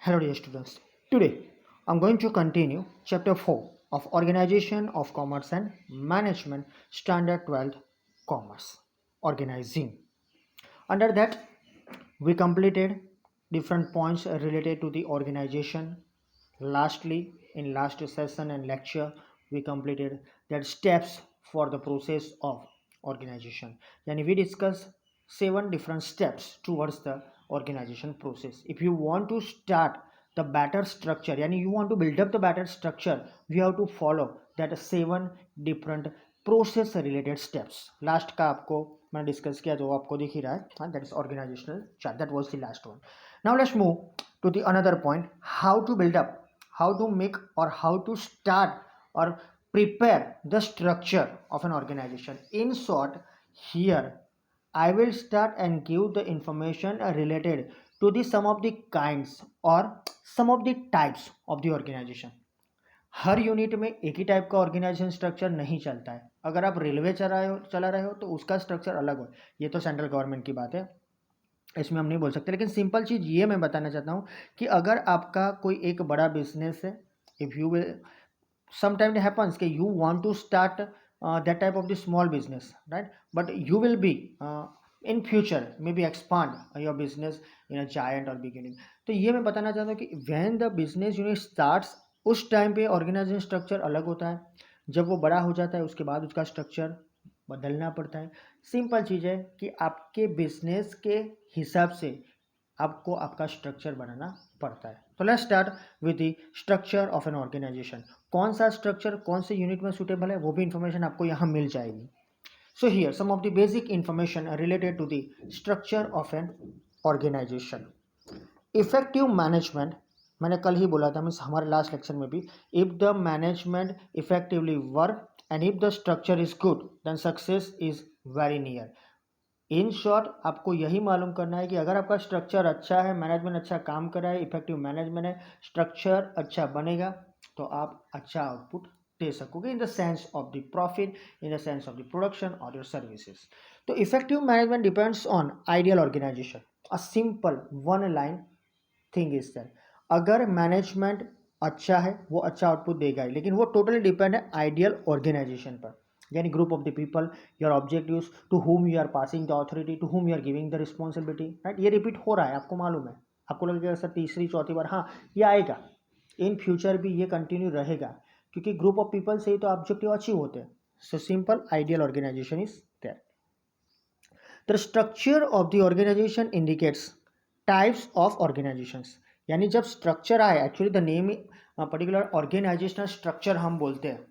Hello dear students. Today I'm going to continue chapter 4 of Organization of Commerce and Management Standard 12 Commerce Organizing. Under that we completed different points related to the organization. Lastly, in last session and lecture we completed that steps for the process of organization. Yani we discussed 7 different steps towards the organization process. If you want to start the better structure, yani you want to build up the better structure, we have to follow that 7 different process related steps. Last का आपको मैंने discuss किया जो आपको दिख ही रहा है, that is organisational chart. That was the last one. Now let's move to the another point, how to build up, how to make or how to start or prepare the structure of an organization. In short, here I will start and give the information related to the some of the kinds or some of the types of the organization. Her unit में एक ही type का organisation structure नहीं चलता है. अगर आप railway चला रहे हो तो उसका स्ट्रक्चर अलग हो. ये तो सेंट्रल गवर्नमेंट की बात है, इसमें हम नहीं बोल सकते. लेकिन सिंपल चीज़ ये मैं बताना चाहता हूँ कि अगर आपका कोई एक बड़ा बिजनेस है, if you will sometime happens कि you want to start that type of the small business, right, but you will be in future may be expand your business in a giant और beginning. तो ये मैं बताना चाहता हूँ कि when the business unit starts उस time पे ऑर्गेनाइजेशन स्ट्रक्चर अलग होता है. जब वो बड़ा हो जाता है उसके बाद उसका स्ट्रक्चर बदलना पड़ता है. सिंपल चीज़ है कि आपके बिजनेस के हिसाब से आपको आपका स्ट्रक्चर बनाना पड़ता है. तो let's start with the structure of an organisation. कौन सा स्ट्रक्चर कौन से यूनिट में सूटेबल है वो भी इंफॉर्मेशन आपको यहाँ मिल जाएगी. So here some of the basic information related to the structure of an organisation. Effective management, मैंने कल ही बोला था, मीन्स हमारे लास्ट लेक्चर में भी, if the management effectively work and if the structure is good then success is very near. In short आपको यही मालूम करना है कि अगर आपका स्ट्रक्चर अच्छा है, मैनेजमेंट अच्छा काम कर रहा है, इफेक्टिव मैनेजमेंट है, स्ट्रक्चर अच्छा बनेगा तो आप अच्छा आउटपुट दे सकोगे in the sense of the profit, in the sense of the production और योर सर्विसेज. तो effective management depends on ideal organisation. A simple one line thing is that अगर मैनेजमेंट अच्छा है वो अच्छा आउटपुट देगा ही, लेकिन वो टोटली डिपेंड है आइडियल ऑर्गेनाइजेशन पर. यानी group of the people, your objectives, to whom you are passing the authority, to whom you are giving the responsibility, right. ये रिपीट हो रहा है, आपको मालूम है. आपको लगेगा सर तीसरी चौथी बार, हाँ ये आएगा, इन फ्यूचर भी ये कंटिन्यू रहेगा क्योंकि ग्रुप ऑफ पीपल से ही तो ऑब्जेक्टिव अचीव होते हैं. So simple ideal organisation is there. The structure of the organisation indicates types of organisations. यानी जब स्ट्रक्चर आए, actually the name particular organisational structure हम बोलते हैं.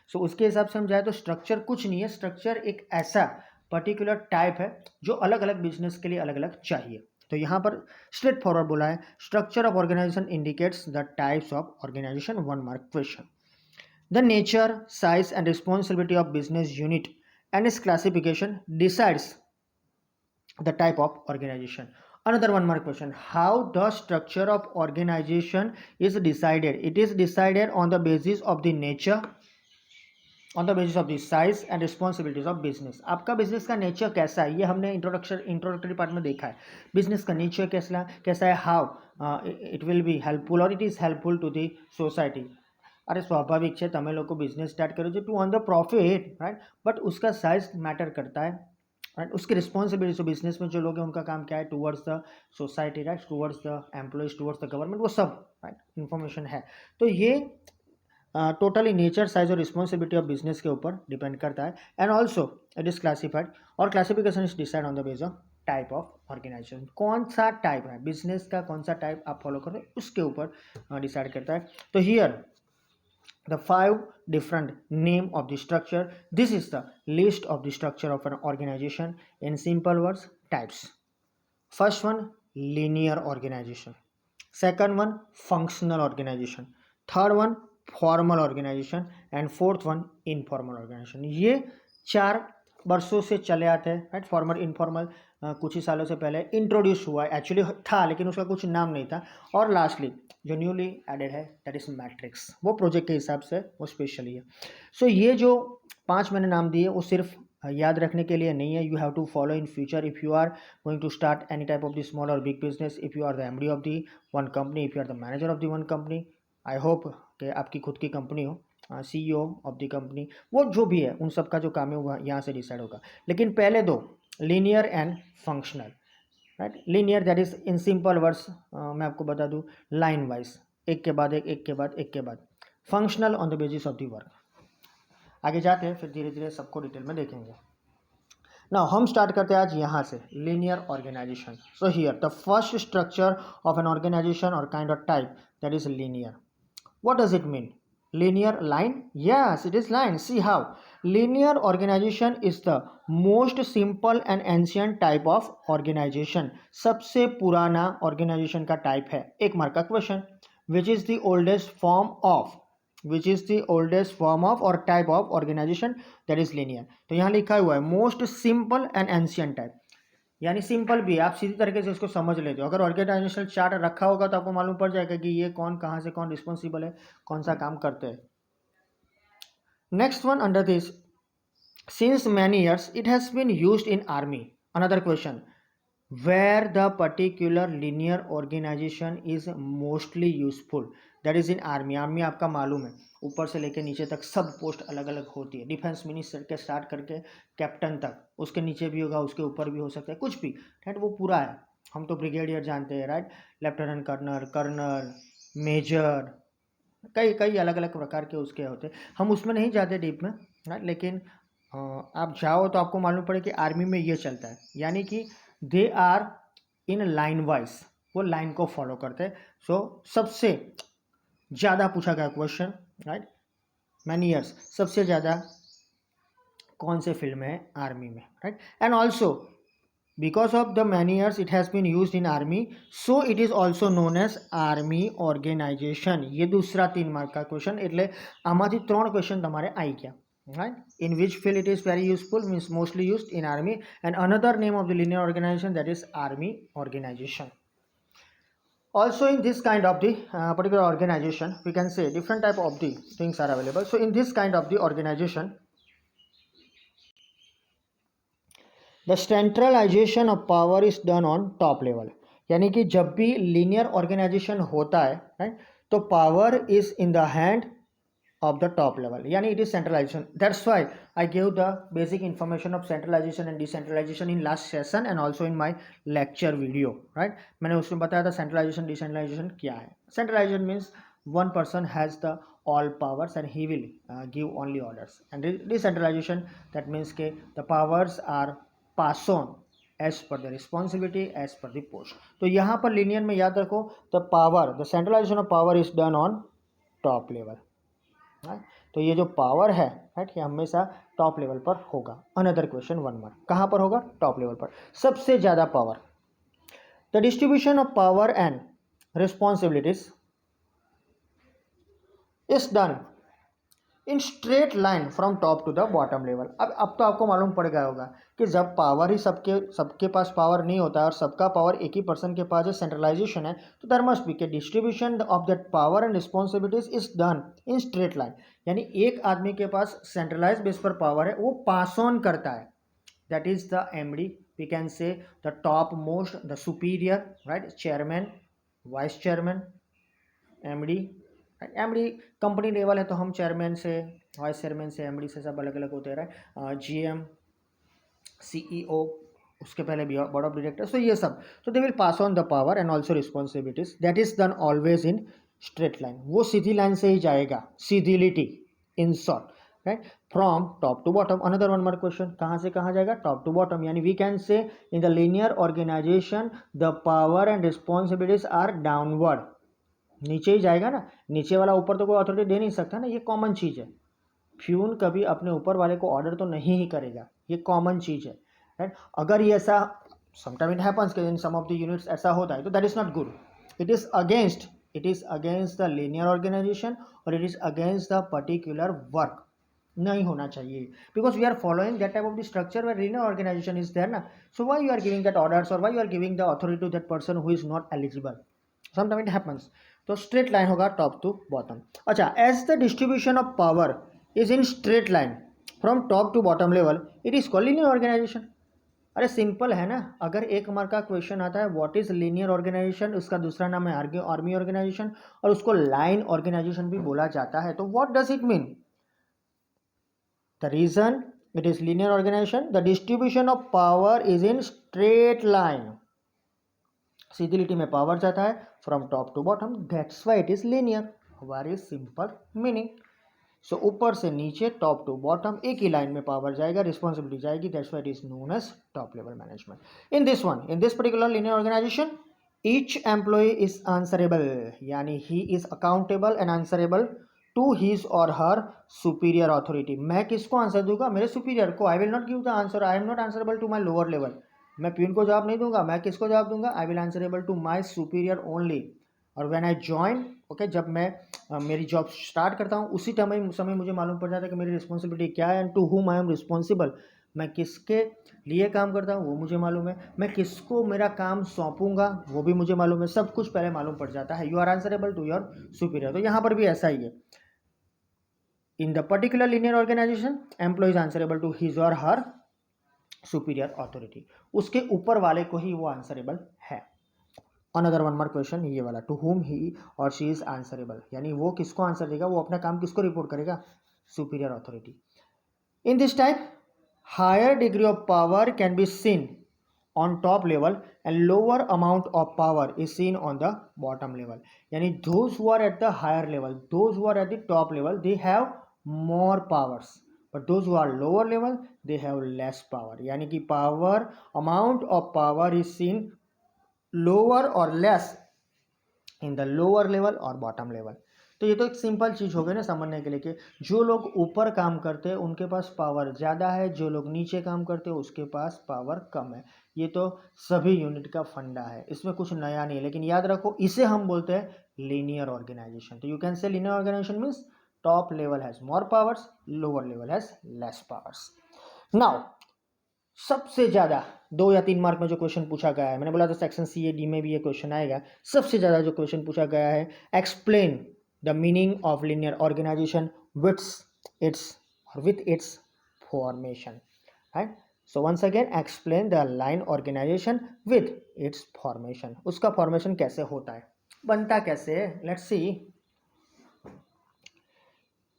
सो उसके हिसाब से हम जाए तो स्ट्रक्चर कुछ नहीं है, स्ट्रक्चर एक ऐसा पर्टिकुलर टाइप है जो अलग अलग बिजनेस के लिए अलग अलग चाहिए. तो यहाँ पर स्ट्रेट फॉरवर्ड बोला है, structure of organization indicates the types of organization. One mark question. The nature, size and responsibility of business unit and its classification decides the type of organization. Another one more question, how the structure of organization is decided? It is decided on the basis of the nature, on the basis of the size and responsibilities of business. आपका business का nature कैसा है ये हमने introductory part में देखा है. Business का नेचर कैसा है, how it will be helpful और it is helpful to the society. अरे स्वाभाविक है તમે લોકો बिजनेस स्टार्ट करो जो to on the profit, right, but उसका साइज मैटर करता है, राइट. उसकी रिस्पॉन्सिबिलिटी, जो बिजनेस में जो लोग हैं उनका काम क्या है towards the society, right, towards the employees, towards the government, वो सब राइट इन्फॉर्मेशन है. तो ये टोटली नेचर, साइज और रिस्पॉन्सिबिलिटी ऑफ बिजनेस के ऊपर डिपेंड करता है. And also it is classified और classification is decide on the base of type of organisation. कौन सा टाइप है बिजनेस का, कौन सा टाइप आप फॉलो कर रहे हो उसके ऊपर डिसाइड करता है. तो here the 5 different name of the structure. This is the list of the structure of an organization. In simple words, types. First one, linear organization. Second one, functional organization. Third one, formal organization. And fourth one, informal organization. ये 4 वर्षों से चले आते हैं, right. Formal informal कुछ ही सालों से पहले इंट्रोड्यूस हुआ है, एक्चुअली था लेकिन उसका कुछ नाम नहीं था. और लास्टली जो न्यूली एडेड है दैट इज मैट्रिक्स, वो प्रोजेक्ट के हिसाब से वो स्पेशली है. सो ये जो 5 मैंने नाम दिए वो सिर्फ याद रखने के लिए नहीं है. You have to follow in future if you are going to start any type of the small और big business, if you are the MD of the one company, if you are the manager of the one company. I hope कि आपकी खुद की company हो, CEO of the company, वो जो भी है उन सब का जो काम है वो यहाँ से डिसाइड होगा. लेकिन पहले दो, linear and functional, right. Linear that is in simple words, मैं आपको बता दूँ, लाइन वाइज, एक के बाद एक, एक के बाद एक के बाद. Functional on the basis of the work. आगे जाते हैं, फिर धीरे धीरे सबको डिटेल में देखेंगे. नाउ हम स्टार्ट करते हैं आज यहाँ से, linear organisation. So here the first structure of an organisation और kind of type that is linear. What does it mean? Linear line? Yes, it is line. See how. Linear organization is the most simple and ancient type of organization. सबसे पुराना organization का type है. एक mark का question. Which is the oldest form of? Which is the oldest form of or type of organization that is linear? तो यहाँ लिखा हुआ है most simple and ancient type. यानी सिंपल भी है, आप सीधी तरीके से इसको समझ लेते हो. अगर ऑर्गेनाइजेशनल चार्ट रखा होगा तो आपको मालूम पड़ जाएगा कि ये कौन कहाँ से कौन रिस्पॉन्सिबल है, कौन सा काम करते हैं. Next one under this, since many years it has been used in army. Another question, where the particular linear organization is mostly useful, that is in army. Army आपका मालूम है ऊपर से लेके नीचे तक सब पोस्ट अलग अलग होती है. डिफेंस मिनिस्टर के स्टार्ट करके कैप्टन तक, उसके नीचे भी होगा, उसके ऊपर भी हो सकता है, कुछ भी, राइट. वो पूरा है. हम तो ब्रिगेडियर जानते हैं, right. Lieutenant colonel, colonel, major, कई कई अलग अलग प्रकार के उसके होते हैं. हम उसमें नहीं जाते डीप में, राइट. लेकिन आप जाओ तो आपको मालूम पड़े कि आर्मी में ये चलता है, यानी कि they are in line wise, वो लाइन को फॉलो करते हैं. सो सबसे ज़्यादा पूछा गया क्वेश्चन, राइट, मैनी ईयर्स, सबसे ज़्यादा कौन से फील्ड में है, आर्मी में, right. And also because of the many years it has been used in army, so it is also known as army organization. ये दूसरा 3 मार्क का क्वेश्चन. એટલે આમાંથી 3 ક્વેશ્ચન તમારે આવી ગયા, right. In which field it is very useful, means mostly used in army, and another name of the linear organization, that is army organization. Also in this kind of the particular organization, we can say different type of the things are available. So in this kind of the organization, the centralization of power is done on top level. यानी कि जब भी linear organization होता है, right, तो power is in the hand of the top level, yani it is centralization. That's why I gave the basic information of centralization and decentralization in last session and also in my lecture video, right. मैंने उसमें बताया था centralization decentralization क्या है. Centralization means one person has the all powers and he will give only orders, and decentralization, that means के the powers are passed on as per the responsibility, as per the post. तो यहाँ पर linear में याद रखो, the power, the centralization of power is done on top level. तो ये जो पावर है, राइट, ये हमेशा टॉप लेवल पर होगा. अनदर क्वेश्चन 1 मार्क, कहाँ पर होगा, टॉप लेवल पर. सबसे ज़्यादा power, the distribution of power and responsibilities is done in straight line from top to the bottom level. अब तो आपको मालूम पड़ गया होगा कि जब पावर ही सबके पास पावर नहीं होता है और सबका पावर एक ही पर्सन के पास है, सेंट्रलाइजेशन है, तो देयर मस्ट बी के distribution of that power and responsibilities is done in straight line. यानी एक आदमी के पास सेंट्रलाइज बेस पर पावर है, वो पास ऑन करता है, that is the MD. We can say the top most, the superior, right, chairman, vice chairman, MD. MD company level है तो हम चेयरमैन से, वाइस चेयरमैन से, एमडी से सब अलग अलग होते हैं, राइट. जीएम, सीईओ, उसके पहले भी बोर्ड ऑफ डायरेक्टर्स, तो ये सब, तो they will pass on the power and also responsibilities. That is done always in straight line. वो सीधी लाइन से ही जाएगा, सीधिलिटी in short, right, from top to bottom. Another 1 mark question, कहाँ से कहाँ जाएगा, टॉप टू बॉटम. यानी we can say in the linear organisation the power and responsibilities are downward. नीचे ही जाएगा ना, नीचे वाला ऊपर तो कोई अथॉरिटी दे नहीं सकता ना, ये कॉमन चीज़ है. फ्यून कभी अपने ऊपर वाले को ऑर्डर तो नहीं ही करेगा, ये कॉमन चीज़ है, राइट. अगर ये ऐसा समटाइम इट हैपन्स कि in some of the units ऐसा होता है, तो that is not good. It is against the linear organisation और it is against the particular work. नहीं होना चाहिए, because we are following that type of the structure where linear organisation is there ना. So why you are giving that orders और why you are giving the authority to that person who is not eligible. Sometime it happens. तो straight line होगा top to bottom. अच्छा, as the distribution of power is in straight line from top to bottom level, it is called linear organization. अरे simple है ना, अगर एक mark का question आता है व्हाट इज लीनियर ऑर्गेनाइजेशन, उसका दूसरा नाम है आर्मी ऑर्गेनाइजेशन, और उसको लाइन ऑर्गेनाइजेशन भी बोला जाता है, तो what does it mean? The reason it is linear organisation, the distribution of power is in straight line, सीधी लिटी में पावर जाता है from top to bottom, that's why it is linear. Very simple meaning. So ऊपर से नीचे top to bottom एक ही लाइन में पावर जाएगा, रिस्पॉन्सिबिलिटी जाएगी, that's why it is known as top level management. In this particular linear organisation each employ is answerable, यानी he is accountable and answerable to his और her superior authority. मैं किसको answer दूंगा? मेरे superior को। I will not give the answer, I am not answerable to my lower level. मैं peon को जवाब नहीं दूंगा, मैं किसको जवाब दूंगा? I will answerable to my superior only. और व्हेन आई ज्वाइन, ओके, जब मैं मेरी जॉब स्टार्ट करता हूँ उसी समय मुझे मालूम पड़ जाता है कि मेरी रिस्पॉन्सिबिलिटी क्या है, and to whom I am responsible. मैं किसके लिए काम करता हूँ वो मुझे मालूम है, मैं किसको मेरा काम सौंपूंगा वो भी मुझे मालूम है, सब कुछ पहले मालूम पड़ जाता है। You are answerable to your superior. तो यहाँ पर भी ऐसा ही है। In the particular linear organization employee is answerable to his और हर सुपीरियर अथॉरिटी, उसके ऊपर वाले को ही वो आंसरेबल है। अनदर वन मार्क क्वेश्चन ये वाला, टू हुम ही और शी इज आंसरेबल, यानी वो किसको आंसर देगा, वो अपना काम किसको रिपोर्ट करेगा? Superior authority. In this type higher degree of power can be seen on top level and lower amount of power is seen on the bottom level, यानी those who are at the higher level, those who are at the top level, they have more powers, but those who are lower level they have less power, यानी कि power, amount of power is seen lower और less in the lower level और bottom level. तो ये तो एक simple चीज हो गई ना समझने के लिए कि जो लोग ऊपर काम करते हैं उनके पास पावर ज़्यादा है, जो लोग नीचे काम करते हैं उसके पास पावर कम है। ये तो सभी यूनिट का फंडा है, इसमें कुछ नया नहीं है, लेकिन याद रखो इसे हम बोलते हैं लीनियर ऑर्गेनाइजेशन। तो you can say linear organization means top level has more powers, lower level has less powers. Now सबसे ज्यादा 2 या 3 मार्क में जो क्वेश्चन पूछा गया है, मैंने बोला था सेक्शन सी ए डी में भी ये क्वेश्चन आएगा, सबसे ज्यादा जो क्वेश्चन पूछा गया है, explain the meaning of linear organization with its formation, right. So once again explain the line organization with its formation, उसका फॉर्मेशन कैसे होता है, बनता कैसे है, let's see.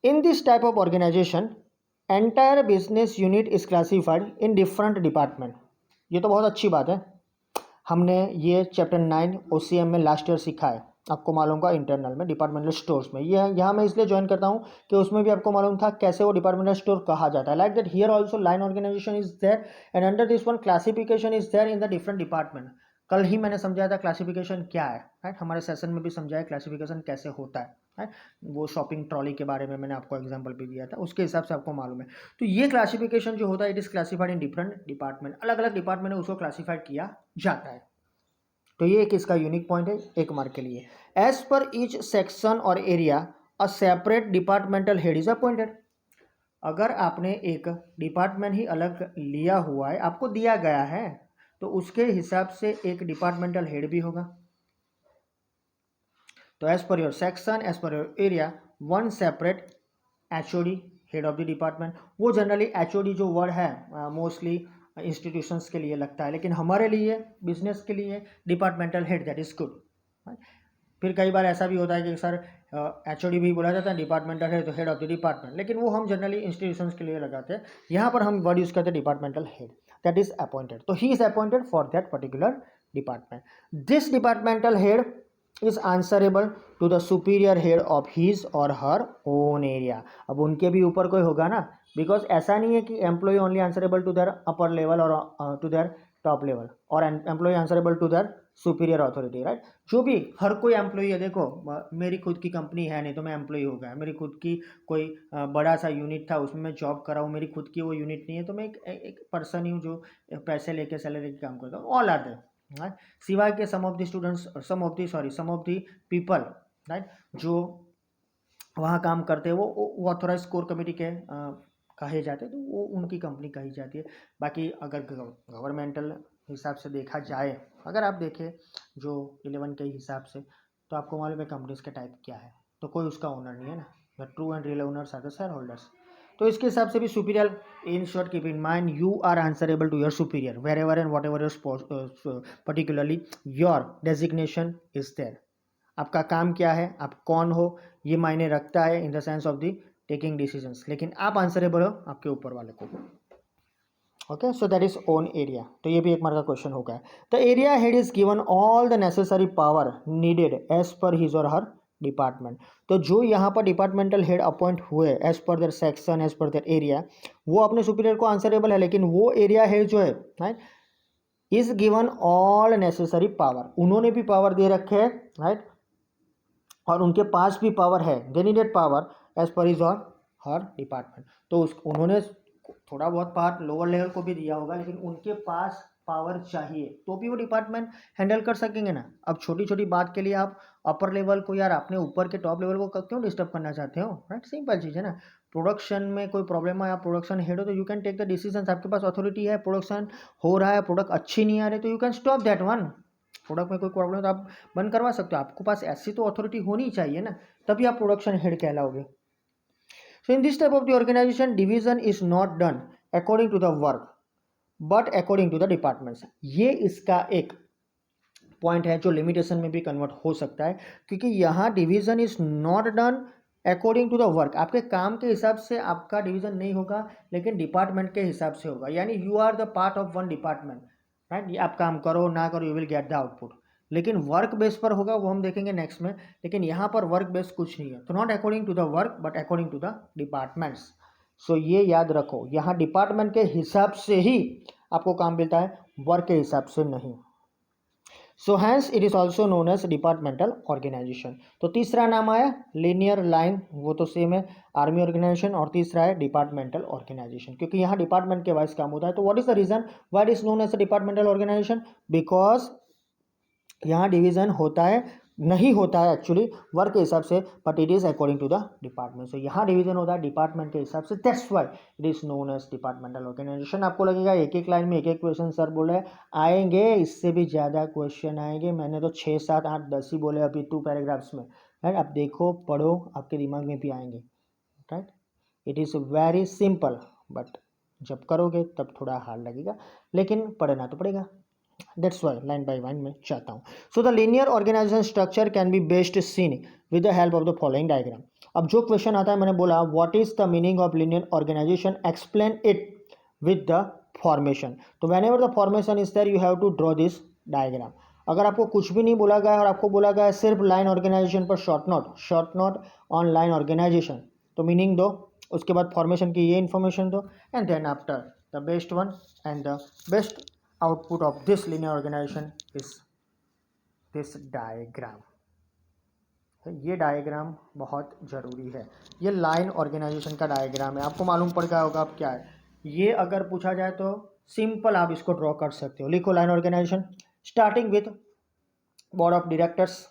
In this type of organization entire business unit is classified in different department. ये तो बहुत अच्छी बात है, हमने ये चैप्टर 9 OCM में लास्ट ईयर सीखा है, आपको मालूम का इंटरनल में डिपार्टमेंटल स्टोर्स में, ये यहाँ मैं इसलिए ज्वाइन करता हूँ कि उसमें भी आपको मालूम था कैसे वो डिपार्टमेंटल स्टोर कहा जाता है। Like that here also line organization is there and under this one classification is there in the different department. कल ही मैंने समझाया था क्लासिफिकेशन क्या है, राइट, हमारे सेशन में भी समझाया क्लासिफिकेशन कैसे होता है, राइट। वो शॉपिंग ट्रॉली के बारे में मैंने आपको एग्जांपल भी दिया था, उसके हिसाब से आपको मालूम है। तो ये क्लासिफिकेशन जो होता है it is classified in different department, अलग अलग डिपार्टमेंट में उसको क्लासिफाइड किया जाता है। तो ये एक इसका यूनिक पॉइंट है 1 मार्क के लिए। एज पर ईच सेक्शन और area a separate departmental head is appointed. अगर आपने एक डिपार्टमेंट ही अलग लिया हुआ है, आपको दिया गया है, तो उसके हिसाब से एक डिपार्टमेंटल हेड भी होगा। तो as per your section, as per your area, one separate HOD, head of the department. वो जनरली HOD जो वर्ड है मोस्टली इंस्टीट्यूशंस के लिए लगता है, लेकिन हमारे लिए बिजनेस के लिए departmental head, that is good. फिर कई बार ऐसा भी होता है कि सर HOD भी बोला जाता है, डिपार्टमेंटल हेड तो हेड ऑफ द डिपार्टमेंट, लेकिन वो हम जनरली इंस्टीट्यूशंस के लिए लगाते हैं। यहाँ पर हम वर्ड यूज करते हैं departmental head, that is appointed. तो he is appointed for that particular department. This departmental head is answerable to the superior head of his और हर ओन एरिया। अब उनके भी ऊपर कोई होगा ना, बिकॉज ऐसा नहीं है कि employee only answerable to their upper level और टू देयर टॉप लेवल, और employee answerable to their superior authority, right. जो भी हर कोई एम्प्लॉय है, देखो मेरी खुद की कंपनी है नहीं तो मैं एम्प्लॉय हो गया, मेरी खुद की कोई बड़ा सा यूनिट था उसमें मैं जॉब कर रहा हूँ, मेरी खुद की वो यूनिट नहीं है तो मैं एक पर्सन ही हूँ जो पैसे लेके सैलरी के काम करता हूँ, ऑल आर देयर, राइट। सिवाय के some of the students, some of the people, right, जो वहाँ काम करते हैं वो ऑथोराइज कोर कमेटी के कहे जाते हैं, तो वो उनकी कंपनी कही जाती है। बाकी अगर गवर्नमेंटल हिसाब से देखा जाए, अगर आप देखें जो 11 के हिसाब से, तो आपको मालूम है कंपनीज के टाइप क्या है, तो कोई उसका ओनर नहीं है ना, the true and real owners are the shareholders. तो इसके हिसाब से भी superior, in short keep in mind you are answerable to your superior wherever and whatever your particularly your designation is there. आपका काम क्या है, आप कौन हो, ये मायने रखता है in the sense of the taking decisions, लेकिन आप आंसरेबल हो आपके ऊपर वाले को। Okay, so that is own area. तो ये भी एक मार्क का क्वेश्चन होगा। The area head is given all the necessary power needed as per his और हर डिपार्टमेंट। तो जो यहाँ पर डिपार्टमेंटल हेड अपॉइंट हुए as per their section, as per their area, वो अपने सुपीरियर को आंसरेबल है, लेकिन वो एरिया हेड जो है right is given all necessary power, उन्होंने भी पावर दे रखे हैं राइट, और उनके पास भी पावर है, they needed power as per his और हर डिपार्टमेंट। तो उन्होंने थोड़ा बहुत पार्ट लोअर लेवल को भी दिया होगा, लेकिन उनके पास पावर चाहिए तो भी वो डिपार्टमेंट हैंडल कर सकेंगे ना। अब छोटी छोटी बात के लिए आप अपर लेवल को यार अपने ऊपर के टॉप लेवल को क्यों डिस्टर्ब करना चाहते हो, राइट, सिंपल चीज़ है ना। प्रोडक्शन में कोई प्रॉब्लम है, आप प्रोडक्शन हेड हो तो you can take the decision, आपके पास अथॉरिटी है, प्रोडक्शन हो रहा है, प्रोडक्ट अच्छी नहीं आ रही तो you can stop that one. Product में कोई प्रॉब्लम है तो आप बंद करवा सकते हो, आपके पास ऐसी तो अथॉरिटी होनी चाहिए ना, तभी आप प्रोडक्शन हेड कहलाओगे। So in this type of the organization, division is not done according to the work, but according to the departments. ये इसका एक पॉइंट है जो लिमिटेशन में भी कन्वर्ट हो सकता है, क्योंकि यहाँ division is not done according to the work, आपके काम के हिसाब से आपका डिवीजन नहीं होगा, लेकिन डिपार्टमेंट के हिसाब से होगा। यानी you are the part of one department, right, आप काम करो ना करो you will get the output, लेकिन वर्क बेस पर होगा, वो हम देखेंगे नेक्स्ट में। लेकिन यहाँ पर वर्क बेस कुछ नहीं है, तो not according to the work but according to the departments. So ये याद रखो, यहाँ डिपार्टमेंट के हिसाब से ही आपको काम मिलता है, वर्क के हिसाब से नहीं। So hence it is also known as departmental organization. तो तीसरा नाम आया लीनियर लाइन, वो तो सेम है आर्मी ऑर्गेनाइजेशन, और तीसरा है डिपार्टमेंटल ऑर्गेनाइजेशन, क्योंकि यहाँ डिपार्टमेंट के वाइज काम होता है। तो what is the reason why it is known as departmental organization? Because यहाँ डिवीजन होता है, नहीं होता है एक्चुअली वर्क के हिसाब से, but it is according to the department. So यहाँ डिवीजन होता है डिपार्टमेंट के हिसाब से, that's why it is known as departmental organisation. आपको लगेगा एक एक लाइन में एक एक क्वेश्चन सर बोले, आएंगे इससे भी ज़्यादा क्वेश्चन आएंगे, मैंने तो 6 7 8 10 ही बोले अभी 2 पैराग्राफ्स में, राइट। अब देखो पढ़ो, आपके दिमाग में भी आएंगे, right. It is very simple, but जब करोगे तब थोड़ा हार्ड लगेगा, लेकिन पढ़ना तो पड़ेगा। That's why line by line में चाहता हूँ। So the linear organization structure can be best seen with the help of the following diagram. अब जो क्वेश्चन आता है, मैंने बोला what is the meaning of linear organization, explain it with the formation. तो whenever the formation is there you have to draw this diagram. अगर आपको कुछ भी नहीं बोला गया है और आपको बोला गया है सिर्फ लाइन ऑर्गेनाइजेशन पर short note on line organization, तो मीनिंग दो, उसके बाद फॉर्मेशन की ये इन्फॉर्मेशन दो, and then after the best one and the best output of this linear organization is this diagram. ये डायग्राम बहुत ज़रूरी है, ये लाइन ऑर्गेनाइजेशन का डायग्राम है, आपको मालूम पड़ गया होगा अब क्या है ये। अगर पूछा जाए तो सिंपल आप इसको ड्रॉ कर सकते हो। लिखो line organization starting with board of directors,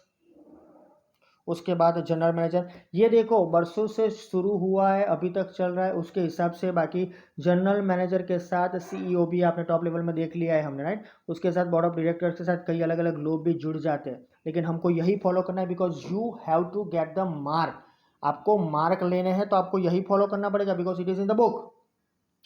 उसके बाद जनरल मैनेजर। ये देखो बरसों से शुरू हुआ है, अभी तक चल रहा है, उसके हिसाब से बाकी जनरल मैनेजर के साथ सीईओ भी आपने टॉप लेवल में देख लिया है हमने, राइट। उसके साथ बोर्ड ऑफ डायरेक्टर्स के साथ कई अलग अलग लोग भी जुड़ जाते हैं, लेकिन हमको यही फॉलो करना है because you have to get the mark. आपको मार्क लेने हैं तो आपको यही फॉलो करना पड़ेगा because it is in the book,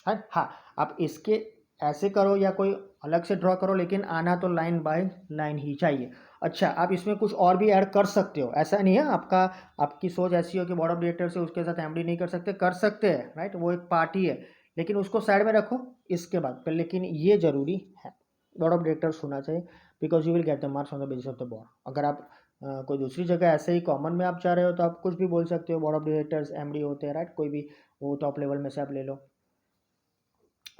है। हाँ, आप इसके ऐसे करो या कोई अलग से ड्रॉ करो, लेकिन आना तो लाइन बाय लाइन ही चाहिए। अच्छा, आप इसमें कुछ और भी ऐड कर सकते हो, ऐसा नहीं है आपकी सोच ऐसी हो कि बोर्ड ऑफ डायरेक्टर से उसके साथ एमडी नहीं कर सकते, कर सकते हैं, राइट, वो एक पार्टी है, लेकिन उसको साइड में रखो इसके बाद पर। लेकिन ये जरूरी है बोर्ड ऑफ डायरेक्टर्स होना चाहिए because you will get the marks on the basis of the board. अगर आप कोई दूसरी जगह ऐसे ही कॉमन में आप चाह रहे हो तो आप कुछ भी बोल सकते हो, बोर्ड ऑफ डायरेक्टर्स एमडी होते हैं, राइट, कोई भी वो टॉप लेवल में से आप ले लो।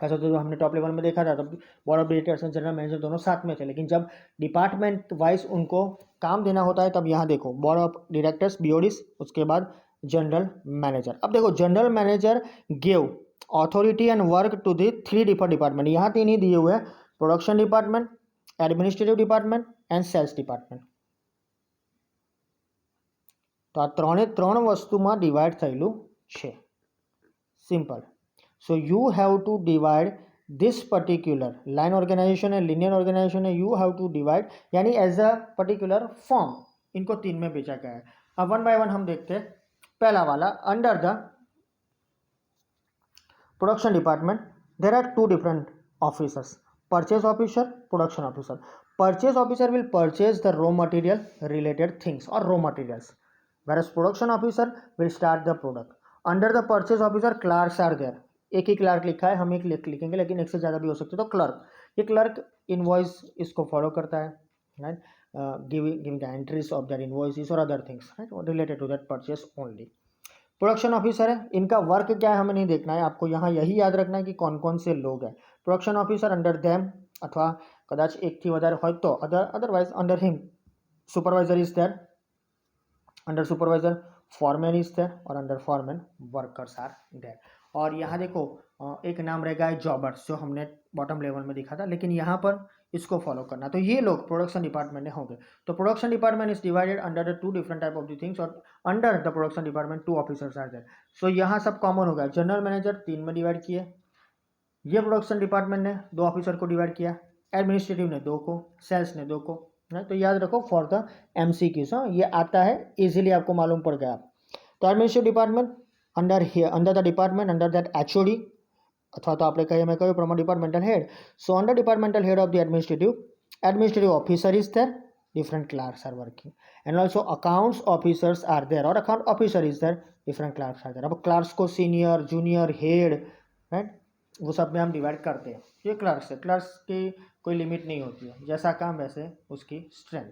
ऐसा तो हमने टॉप लेवल में देखा था तब बोर्ड ऑफ डायरेक्टर्स और जनरल मैनेजर दोनों साथ में थे, लेकिन जब डिपार्टमेंट वाइज उनको काम देना होता है तब यहाँ देखो बोर्ड ऑफ डायरेक्टर्स बीओडीज, उसके बाद जनरल मैनेजर। अब देखो general manager give authority and work to the 3 different department, यहाँ 3 ही दिए हुए हैं, production department, administrative department and sales department. तो આ ત્રણ વસ્તુમાં ડિવાઈડ થયેલું છે, simple. So you have to divide this particular line organization and linear organization, you have to divide यानी एज अ पर्टिकुलर फॉर्म इनको 3 में बेचा गया है। अब वन बाय वन हम देखते हैं। पहला वाला under the Production department, there are two different officers: purchase officer, production officer. Purchase officer will purchase the raw material related things or raw materials, whereas production officer will start the product. Under the purchase officer clerks are there. एक ही Clark लिखा है, हम एक लिखेंगे लेकिन एक से ज़्यादा भी हो सकते, तो क्लर्क, ये क्लर्क इनवॉइस इसको फॉलो करता है, right, giving the entries of that invoices और other things, right, related to that purchase only. Production officer है, इनका वर्क क्या है हमें नहीं देखना है, आपको यहाँ यही याद रखना है कि कौन कौन से लोग हैं. प्रोडक्शन ऑफिसर अंडर देम, अथवा कदाच एक थी વધારે હોય તો otherwise under him supervisor is there, under supervisor foreman is there, और under foreman workers are there. और यहाँ देखो एक नाम रहेगा जॉबर्स, जो हमने बॉटम लेवल में दिखा था, लेकिन यहाँ पर इसको फॉलो करना. तो ये लोग प्रोडक्शन डिपार्टमेंट में होंगे. तो production department is divided under the two different type of the things, और under the production department two officers are there. So यहाँ सब कॉमन होगा. जनरल मैनेजर 3 में डिवाइड किए, ये प्रोडक्शन डिपार्टमेंट ने 2 ऑफिसर को डिवाइड किया, एडमिनिस्ट्रेटिव ने 2 को, सेल्स ने 2 को. तो याद रखो फॉर द MCQs, ये आता है इजीली, आपको मालूम पड़ गया. तो administrative department under the department under that HOD, अथवा तो આપણે કહીએ મેં કહ્યું પ્રમાણે departmental head. So under departmental head of the administrative officer is there, different clerks are working, and also accounts officers are there, or account officer is there, different clerks are there. अब clerks को senior, junior, head, right, वो सब में हम divide करते हैं. ये clerks है, क्लर्क्स की कोई लिमिट नहीं होती है, जैसा काम वैसे उसकी स्ट्रेंथ.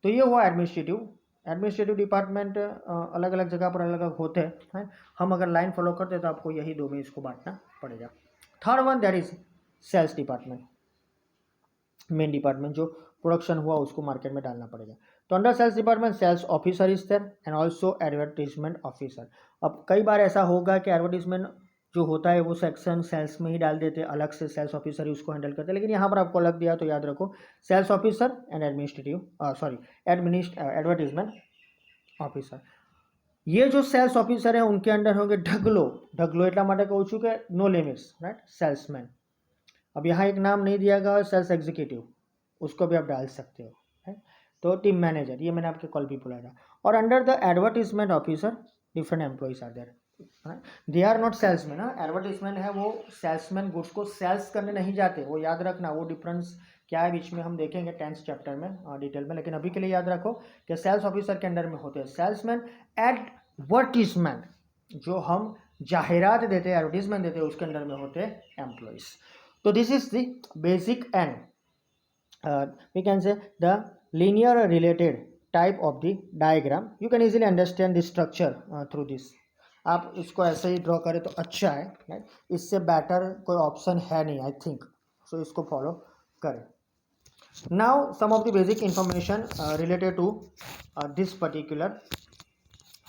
तो ये हुआ एडमिनिस्ट्रेटिव डिपार्टमेंट. अलग अलग जगह पर अलग अलग होते हैं. हम अगर लाइन फॉलो करते हैं तो आपको यही 2 में इसको बांटना पड़ेगा. Third one that is sales department, main department, जो प्रोडक्शन हुआ उसको मार्केट में डालना पड़ेगा. तो under sales department sales officer is there and also advertisement officer. अब कई बार ऐसा होगा कि एडवर्टीजमेंट जो होता है वो सेक्शन सेल्स में ही डाल देते हैं, अलग से सेल्स ऑफिसर ही उसको हैंडल करते हैं, लेकिन यहाँ पर आपको अलग दिया, तो याद रखो sales officer and advertisement officer. ये जो सेल्स ऑफिसर है उनके अंडर होंगे ढगलो એટલા માટે કહું છું કે नो लिमिट्स, राइट, सेल्समैन. अब यहाँ एक नाम नहीं दिया गया, सेल्स एग्जीक्यूटिव, उसको भी आप डाल सकते हो, राइट. तो टीम मैनेजर, ये मैंने आपके कॉल भी बोला था. और under the advertisement officer different employees are there, they are not salesman. Advertisement है वो सेल्समैन, गुड्स को सेल्स करने नहीं जाते, वो याद रखना. वो डिफरेंस क्या है बीच में हम देखेंगे 10th चैप्टर में डिटेल में, लेकिन अभी के लिए याद रखो कि सेल्स ऑफिसर के अंडर में होते हैं सेल्समैन. एडवर्टीजमेंट, जो हम जाहिरात देते हैं, एडवर्टीजमेंट देते हैं, उसके अंडर में होते हैं एम्प्लॉइज. तो this is the basic and we can say the linear related type of the diagram. You can easily understand the structure through this. आप इसको ऐसे ही ड्रॉ करें तो अच्छा है, राइट. इससे बेटर कोई ऑप्शन है नहीं, आई थिंक. सो इसको फॉलो करें. Now some of the basic information related to this particular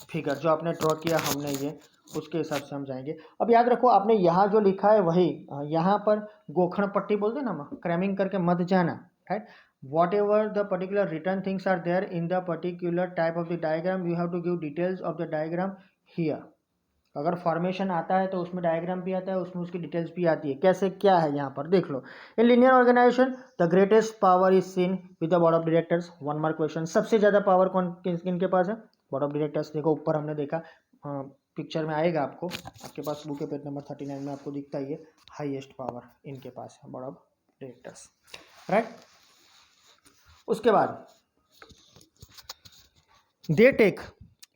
figure जो आपने ड्रॉ किया हमने, ये उसके हिसाब से हम जाएंगे. अब याद रखो आपने यहाँ जो लिखा है वही, यहाँ पर गोखण पट्टी बोलते हैं ना, क्रैमिंग करके मत जाना, right. Whatever the particular return things are there in the particular type of the diagram, you have to give details of the diagram here. अगर फॉर्मेशन आता है तो उसमें डायग्राम भी आता है, उसमें उसकी डिटेल्स भी आती है. कैसे क्या है यहाँ पर देख लो. In linear organisation the greatest power is seen with the board of directors. 1 mark question. सबसे ज़्यादा पावर कौन किनके पास है? Board of directors. देखो ऊपर हमने देखा, पिक्चर में आएगा आपको, आपके पास बुक के पेज नंबर 39 में आपको दिखता ही है, हाईएस्ट पावर इनके पास है, बोर्ड ऑफ डायरेक्टर्स, राइट. उसके बाद they take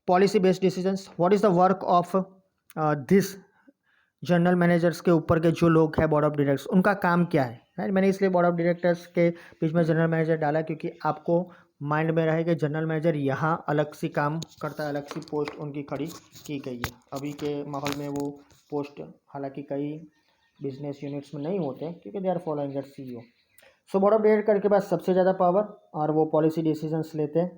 policy based decisions. What is the work of this general managers के ऊपर के जो लोग हैं बोर्ड ऑफ डायरेक्टर्स, उनका काम क्या है, राइट. मैंने इसलिए बोर्ड ऑफ डायरेक्टर्स के बीच में जनरल मैनेजर डाला क्योंकि आपको माइंड में रहे कि जनरल मैनेजर यहाँ अलग सी काम करता है, अलग सी पोस्ट उनकी खड़ी की गई है. अभी के माहौल में वो पोस्ट हालांकि कई बिजनेस यूनिट्स में नहीं होते क्योंकि they are following that CEO. So board of director के पास सबसे ज़्यादा पावर और वो पॉलिसी डिसीजंस लेते हैं.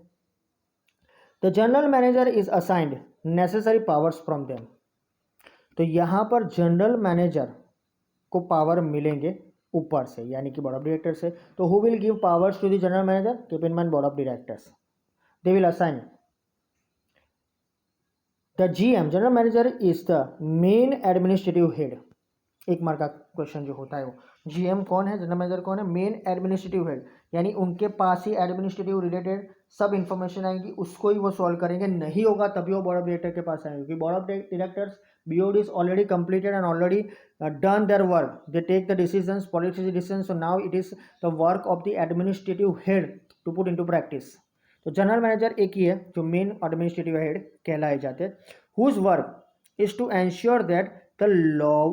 The general manager is assigned necessary powers from them. तो यहाँ पर जनरल मैनेजर को पावर मिलेंगे ऊपर से, यानी कि बोर्ड ऑफ डायरेक्टर से. तो who will give powers to the general manager? Keep in mind board of directors. They will assign the GM. General manager is the main administrative head. 1 mark का question जो होता है वो, GM कौन है, general manager कौन है? Main administrative head, यानी उनके पास ही एडमिनिस्ट्रेटिव रिलेटेड सब इन्फॉर्मेशन आएगी, उसको ही वो सॉल्व करेंगे. नहीं होगा तभी वो बोर्ड ऑफ डायरेक्टर के पास आएंगे, क्योंकि board of directors BOD is already completed and already done their work. They take the decisions, policy decisions. So now it is the work of the administrative head to put into practice. तो general manager एक ही है जो main administrative head कहलाए जाते हैं, whose work is to ensure that the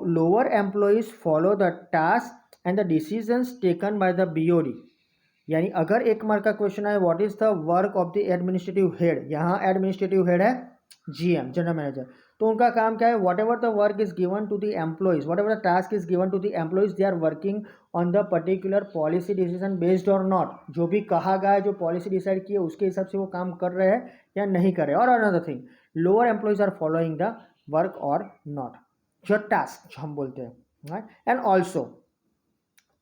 lower employees follow the task and the decisions taken by the BOD. यानी अगर एक मार्क का क्वेश्चन है what is the work of the administrative head, यहाँ administrative head है GM general manager, तो उनका काम क्या है, whatever the work is given to the employees, whatever the task is given to the employees, they are working on the particular policy decision based और not. जो भी कहा गया है, जो पॉलिसी डिसाइड की है उसके हिसाब से वो काम कर रहे हैं या नहीं कर रहे हैं. और another thing, lower employees are following the work or not, जो टास्क जो हम बोलते हैं. एंड ऑल्सो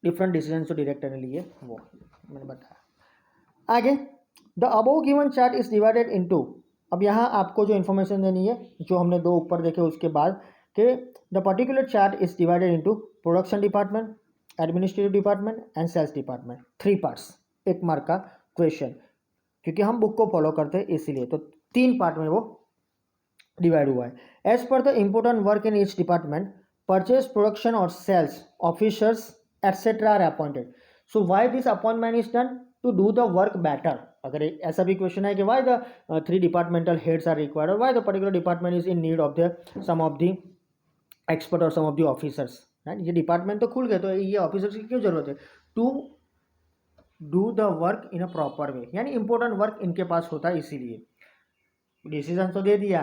डिफरेंट डिसीजन जो डायरेक्टर ने लिए वो मैंने बताया. आगे, the above given chart is divided into. अब यहाँ आपको जो इन्फॉर्मेशन देनी है जो हमने दो ऊपर देखे उसके बाद कि the particular chart is divided into production department, administrative department and sales department. 3 parts, एक मार्क का क्वेश्चन, क्योंकि हम बुक को फॉलो करते हैं इसीलिए. तो 3 पार्ट में वो डिवाइड हुआ है. As per the important work in each department, purchase, production और sales officers etcetera are appointed. So why this appointment is done? To do the work better. अगर ऐसा भी क्वेश्चन है कि why the 3 departmental heads are required और why the particular department is in need of the some of the expert और some of the officers. ये department तो खुल गए तो ये ऑफिसर्स की क्यों जरूरत है? To do the work in a proper way, यानी इंपॉर्टेंट वर्क इनके पास होता है इसीलिए. डिसीजन तो दे दिया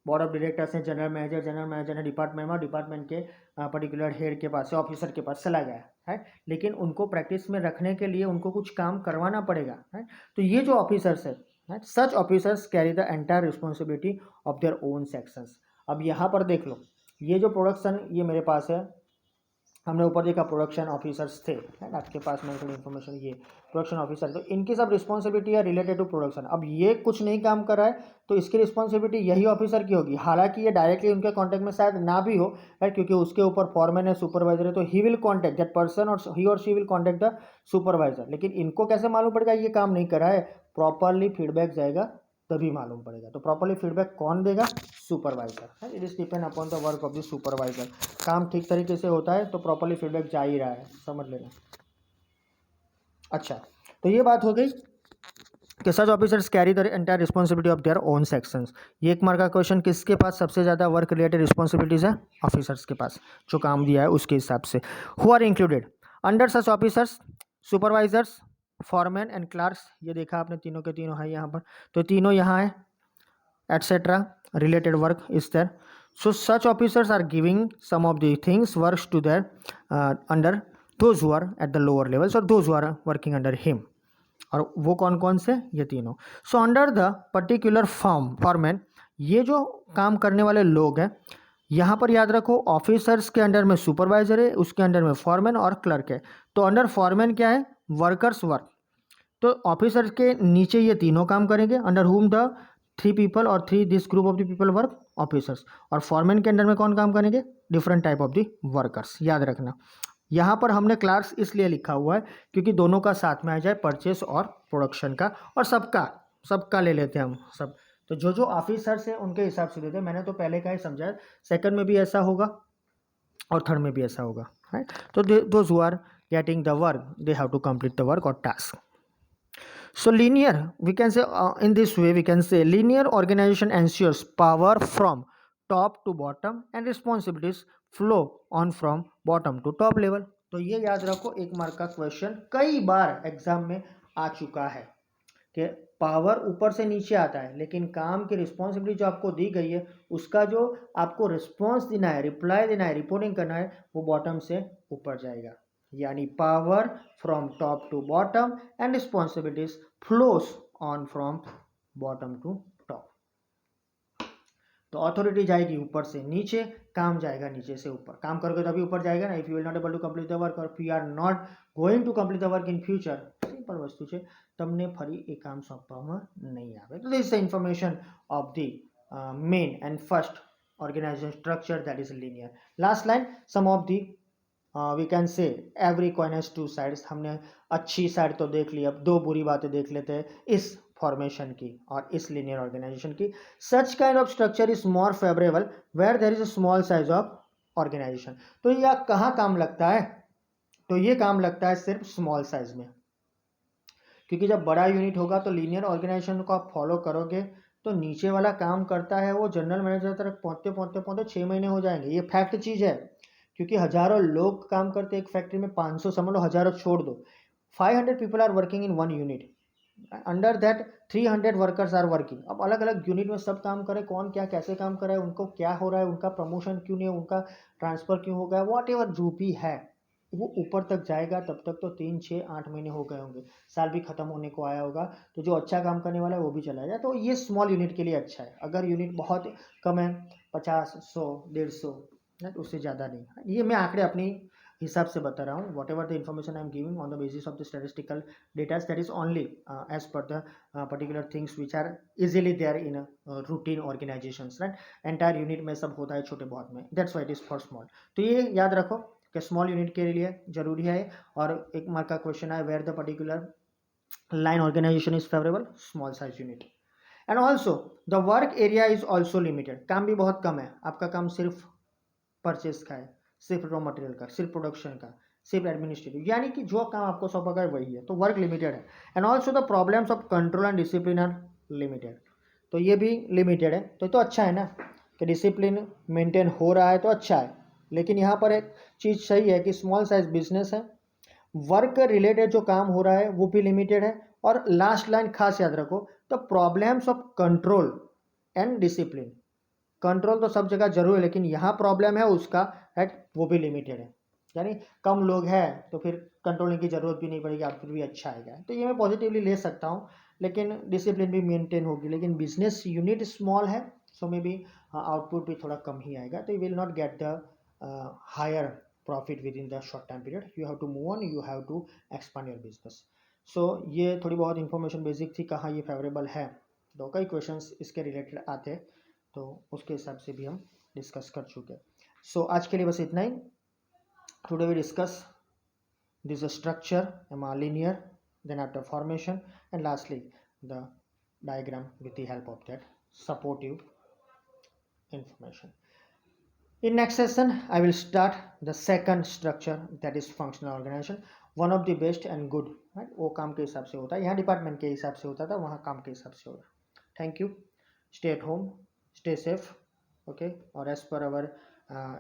बोर्ड ऑफ डायरेक्टर्स ने, जनरल मैनेजर ने डिपार्टमेंट के पर्टिकुलर हेड के पास से, ऑफिसर के पास चला गया है, लेकिन उनको प्रैक्टिस में रखने के लिए उनको कुछ काम करवाना पड़ेगा है. तो ये जो ऑफिसर्स है, such officers carry the entire responsibility of their own sections. अब यहाँ पर देख लो, ये जो प्रोडक्शन ये मेरे पास है, हमने ऊपर देखा प्रोडक्शन ऑफिसर्स थे, है ना, आपके पास में थोड़ी इन्फॉर्मेशन, ये प्रोडक्शन ऑफिसर, तो इनकी सब रिस्पॉन्सिबिलिटी है रिलेटेड टू प्रोडक्शन. अब ये कुछ नहीं काम कर रहा है तो इसकी रिस्पॉन्सिबिलिटी यही ऑफिसर की होगी. हालांकि ये डायरेक्टली उनके कॉन्टैक्ट में शायद ना भी हो, है, क्योंकि उसके ऊपर फॉरमैन है, सुपरवाइजर है, तो he will contact that person और ही और she will contact the supervisor. लेकिन इनको कैसे मालूम पड़ेगा ये काम नहीं कर रहा है? प्रॉपरली फीडबैक जाएगा तभी मालूम पड़ेगा. तो प्रॉपरली फीडबैक कौन देगा? Supervisor. It is depend upon the work of the supervisor. काम ठीक तरीके से होता है तो प्रॉपरली फीडबैक जा ही रहा है, समझ लेना. अच्छा, तो ये बात हो गई कि such officers carry the entire responsibility of their own sections. ये एक मार्क का क्वेश्चन, किसके पास सबसे ज़्यादा वर्क रिलेटेड रिस्पॉन्सिबिलिटीज है? ऑफिसर्स के पास, जो काम दिया है उसके हिसाब से. Who are included under such officers? Supervisors, foreman and clerks. ये देखा आपने, तीनों के तीनों है यहाँ पर, तो तीनों यहाँ है, etcetera related work is there. So such officers are giving some of the things works to their under those who are at the lower levels or those who are working under him. और वो कौन कौन से? ये तीनों. So under the particular foreman, ये जो काम करने वाले लोग हैं, यहाँ पर याद रखो ऑफिसर्स के अंडर में सुपरवाइजर है, उसके अंडर में फॉरमैन और क्लर्क है. तो अंडर फॉरमैन क्या है? Workers work. तो ऑफिसर के नीचे ये तीनों काम करेंगे, अंडर हुम द 3 पीपल और 3 this group of the people work officers. और फॉरमैन के अंडर में कौन काम करेंगे? Different type of the workers. याद रखना, यहाँ पर हमने क्लार्क्स इसलिए लिखा हुआ है क्योंकि दोनों का साथ में आ जाए, परचेस और प्रोडक्शन का, और सबका ले लेते हैं हम सब. तो जो जो ऑफिसर्स हैं उनके हिसाब से देते हैं. मैंने तो पहले का ही समझाया, सेकंड में भी ऐसा होगा और थर्ड में भी ऐसा होगा, है. तो those who are getting the work, they have to complete the work और task. So linear, we can say in this way we can say linear organization ensures power from top to bottom and responsibilities flow on from bottom to top level. तो ये याद रखो, एक mark का question कई बार exam में आ चुका है कि पावर ऊपर से नीचे आता है, लेकिन काम की रिस्पॉन्सिबिलिटी जो आपको दी गई है उसका जो आपको रिस्पॉन्स देना है, रिप्लाई देना है, रिपोर्टिंग करना है, वो बॉटम से ऊपर जाएगा. यानी power from top to bottom and responsibilities flows on from bottom to top. तो अथॉरिटी जाएगी ऊपर से नीचे, काम जाएगा नीचे से ऊपर. काम करोगे तभी ऊपर जाएगा ना. If you will not able to complete the work और if you are not going to complete the work in future, simple वस्तु છે, તમને ફરી એ કામ સોંપવામાં નહીં આવે. તો this is the information of the main and first organization structure, that is linear. Last line, some of the we can say every coin has 2 sides. हमने अच्छी साइड तो देख ली, अब 2 बुरी बातें देख लेते हैं इस फॉर्मेशन की और इस लीनियर ऑर्गेनाइजेशन की. Such kind of structure is more favourable where there is a small size of organization. तो ये कहाँ काम लगता है? तो ये काम लगता है सिर्फ स्मॉल साइज में, क्योंकि जब बड़ा यूनिट होगा तो लीनियर ऑर्गेनाइजेशन को आप फॉलो करोगे तो नीचे वाला काम करता है वो जनरल मैनेजर तक पहुंचते पहुंचते पहुंचते 6 महीने हो जाएंगे. ये फैक्ट चीज़ है, क्योंकि हजारों लोग काम करते हैं एक फैक्ट्री में. 500 समझ लो, हजारों छोड़ दो, 500 people are working in one unit. Under that 300 workers are working. अब अलग अलग यूनिट में सब काम करे, कौन क्या कैसे काम करे, उनको क्या हो रहा है, उनका प्रमोशन क्यों नहीं, उनका ट्रांसफर क्यों हो गया, वॉट एवर जो भी है वो ऊपर तक जाएगा. तब तक तो 3 6 8 महीने हो गए होंगे, साल भी खत्म होने को आया होगा. तो जो अच्छा काम करने वाला है वो भी चला जाए. तो ये स्मॉल यूनिट के लिए अच्छा है. अगर यूनिट बहुत कम है, 50 100 150, उससे ज़्यादा नहीं. ये मैं आंकड़े अपनी हिसाब से बता रहा हूँ. Whatever the information I am giving on the basis of the statistical data, that is only as per the particular things which are easily there in routine organizations, right. Entire unit में सब होता है छोटे बहुत में, that's why it is for small. तो ये याद रखो कि स्मॉल यूनिट के लिए जरूरी है. और एक मार्क का क्वेश्चन है, where the particular line organization is favorable, small size unit. And also the work area is also limited. काम भी बहुत कम है. आपका काम सिर्फ परचेस का है, सिर्फ रॉ मटेरियल का, सिर्फ प्रोडक्शन का, सिर्फ एडमिनिस्ट्रेटिव, यानी कि जो काम आपको सौंपा गया वही है. तो वर्क लिमिटेड है. And also the problems of control and discipline are limited. तो ये भी लिमिटेड है. तो अच्छा है ना कि डिसिप्लिन मेंटेन हो रहा है, तो अच्छा है. लेकिन यहाँ पर एक चीज़ सही है कि स्मॉल साइज बिजनेस है, वर्क रिलेटेड जो काम हो रहा है वो भी लिमिटेड है. और लास्ट लाइन खास याद रखो, the problems of control and discipline. Control तो सब जगह जरूर है, लेकिन यहाँ प्रॉब्लम है उसका, राइट, वो भी लिमिटेड है. यानी कम लोग हैं तो फिर कंट्रोलिंग की जरूरत भी नहीं पड़ेगी, आप फिर भी अच्छा आएगा. तो ये मैं पॉजिटिवली ले सकता हूँ, लेकिन डिसिप्लिन भी मेंटेन होगी. लेकिन बिजनेस यूनिट स्मॉल है, सो मे बी आउटपुट भी थोड़ा कम ही आएगा. तो you will not get the higher profit within the short time period. You have to move on, you have to expand your business. So ये थोड़ी बहुत इंफॉर्मेशन बेसिक थी, कहाँ ये फेवरेबल है. तो कई क्वेश्चंस इसके रिलेटेड आते हैं, तो उसके हिसाब से भी हम डिस्कस कर चुके. सो आज के लिए बस इतना ही. Today we discuss this structure linear, then after formation, and lastly the diagram with the help of that supportive information. In next session, I will start the second structure, that is functional organization. One of the best and good, right? वो काम के हिसाब से होता है, यहाँ department के हिसाब से होता था, वहाँ काम के हिसाब से होगा. Thank you. Stay at home, stay safe. Okay. और एज पर अवर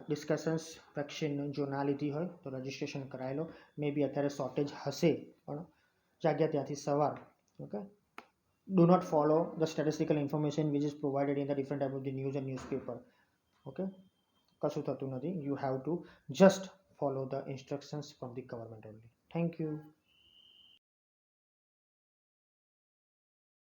डिस्कशन्स वैक्सीन जो ना લીધી હોય તો રજિસ્ટ્રેશન કરાવી લો. મે બી અત્યારે શોર્ટેજ હશે, પણ જગ્યા ત્યાંથી સવાર. Okay. Do not follow the statistical information which is provided in the different type of the news and newspaper. Okay. કશું થતું નથી. You have to just follow the instructions from the government only. Thank you.